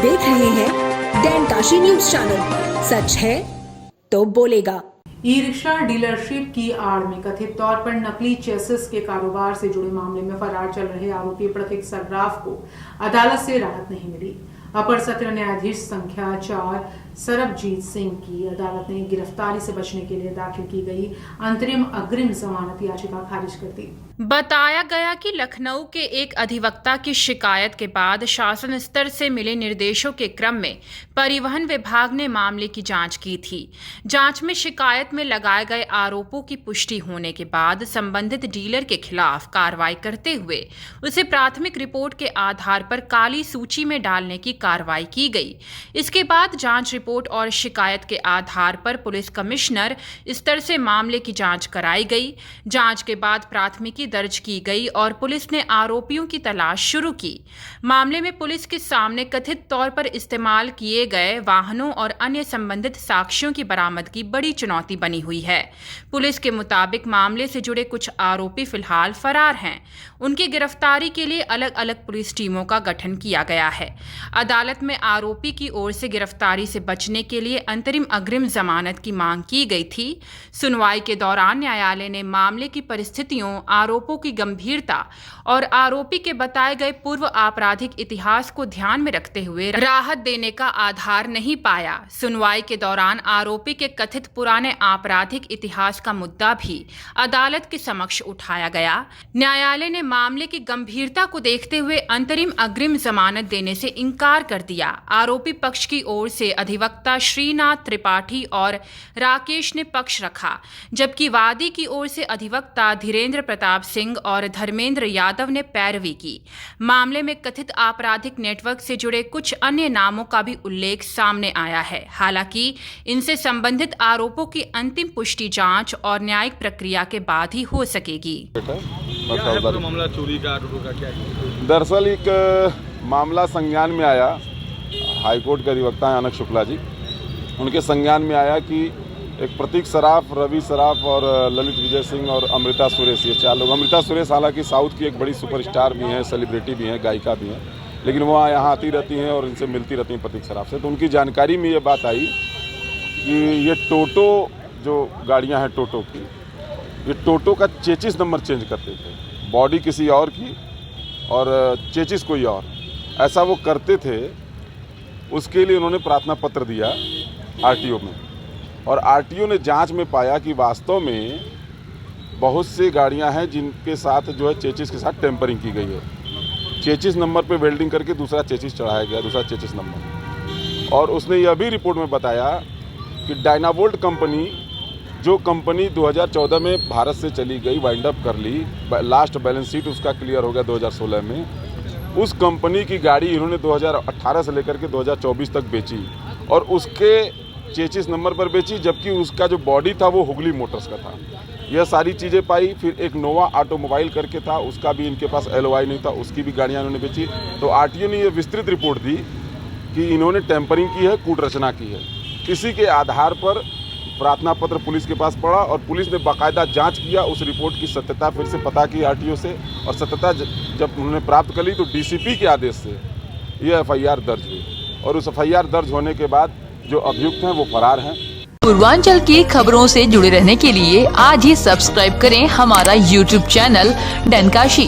देख रहे हैं डैनकाशी न्यूज चैनल। सच है तो बोलेगा। ई रिक्शा डीलरशिप की आड़ में कथित तौर पर नकली चेसिस के कारोबार से जुड़े मामले में फरार चल रहे आरोपी प्रतीक सर्राफ को अदालत से राहत नहीं मिली। अपर सत्र न्यायाधीश संख्या 4 सरबजीत सिंह की अदालत ने गिरफ्तारी से बचने के लिए दाखिल की गई अंतरिम अग्रिम जमानत याचिका खारिज कर दी। बताया गया कि लखनऊ के एक अधिवक्ता की शिकायत के बाद शासन स्तर से मिले निर्देशों के क्रम में परिवहन विभाग ने मामले की जांच की थी। जांच में शिकायत में लगाए गए आरोपों की पुष्टि होने के बाद संबंधित डीलर के खिलाफ कार्रवाई करते हुए उसे प्राथमिक रिपोर्ट के आधार पर काली सूची में डालने की कार्रवाई की गई। इसके बाद जांच रिपोर्ट और शिकायत के आधार पर पुलिस कमिश्नर स्तर से मामले की जांच कराई गई। जांच के बाद प्राथमिकी दर्ज की गई और पुलिस ने आरोपियों की तलाश शुरू की। मामले में पुलिस के सामने कथित तौर पर इस्तेमाल किए गए वाहनों और अन्य संबंधित साक्ष्यों की बरामदगी बड़ी चुनौती बनी हुई है। पुलिस के मुताबिक मामले से जुड़े कुछ आरोपी फिलहाल फरार हैं। उनकी गिरफ्तारी के लिए अलग अलग पुलिस टीमों का गठन किया गया है। अदालत में आरोपी की ओर से गिरफ्तारी से बचने के लिए अंतरिम अग्रिम जमानत की मांग की गई थी। सुनवाई के दौरान न्यायालय ने मामले की परिस्थितियों, आरोपों की गंभीरता और आरोपी के बताए गए पूर्व आपराधिक इतिहास को ध्यान में रखते हुए राहत देने का आधार नहीं पाया। सुनवाई के दौरान आरोपी के कथित पुराने आपराधिक इतिहास का मुद्दा भी अदालत के समक्ष उठाया गया। न्यायालय ने मामले की गंभीरता को देखते हुए अंतरिम अग्रिम जमानत देने से इनकार कर दिया। आरोपी पक्ष की ओर से अधिवक्ता श्रीनाथ त्रिपाठी और राकेश ने पक्ष रखा, जबकि वादी की ओर से अधिवक्ता धीरेन्द्र प्रताप सिंह और धर्मेंद्र यादव ने पैरवी की। मामले में कथित आपराधिक नेटवर्क से जुड़े कुछ अन्य नामों का भी उल्लेख सामने आया है। हालांकि इनसे संबंधित आरोपों की अंतिम पुष्टि जांच और न्यायिक प्रक्रिया के बाद ही हो सकेगी। मामला चोरी का क्या? दरअसल एक मामला संज्ञान में आया, हाईकोर्ट के अधिवक्ता हैं अनक शुक्ला जी, उनके संज्ञान में आया कि एक प्रतीक सराफ, रवि सराफ और ललित विजय सिंह और अमृता सुरेश, ये 4 लोग। अमृता सुरेश हालांकि साउथ की एक बड़ी सुपरस्टार भी हैं, सेलिब्रिटी भी हैं, गायिका भी हैं, लेकिन वो यहाँ आती रहती हैं और इनसे मिलती रहती हैं प्रतीक सराफ से। तो उनकी जानकारी में ये बात आई कि ये टोटो जो गाड़ियाँ हैं टोटो की, ये टोटो का चेचिस नंबर चेंज करते थे, बॉडी किसी और की और चेचिस कोई और, ऐसा वो करते थे। उसके लिए उन्होंने प्रार्थना पत्र दिया आरटीओ में, और आरटीओ ने जांच में पाया कि वास्तव में बहुत सी गाड़ियां हैं जिनके साथ जो है चेचिस के साथ टेम्परिंग की गई है। चेचिस नंबर पे वेल्डिंग करके दूसरा चेचिस चढ़ाया गया, दूसरा चेचिस नंबर। और उसने यह भी रिपोर्ट में बताया कि डायनावोल्ट कंपनी, जो कंपनी 2014 में भारत से चली गई, वाइंड अप कर ली, लास्ट बैलेंस शीट उसका क्लियर हो गया 2016 में, उस कंपनी की गाड़ी इन्होंने 2018 से लेकर के 2024 तक बेची और उसके चेचिस नंबर पर बेची, जबकि उसका जो बॉडी था वो हुगली मोटर्स का था। यह सारी चीज़ें पाई। फिर एक नोवा ऑटोमोबाइल करके था, उसका भी इनके पास LOI नहीं था, उसकी भी गाड़ियाँ इन्होंने बेची। तो आरटीओ ने यह विस्तृत रिपोर्ट दी कि इन्होंने टेम्परिंग की है, कूट रचना की है। इसी के आधार पर प्रार्थना पत्र पुलिस के पास पड़ा और पुलिस ने बाकायदा जांच किया, उस रिपोर्ट की सत्यता फिर से पता की आरटीओ से, और सत्यता जब उन्होंने प्राप्त कर ली तो DCP के आदेश से ये FIR दर्ज हुई, और उस FIR दर्ज होने के बाद जो अभियुक्त हैं वो फरार हैं। पूर्वांचल की खबरों से जुड़े रहने के लिए आज ही सब्सक्राइब करें हमारा YouTube चैनल डैनकाशी।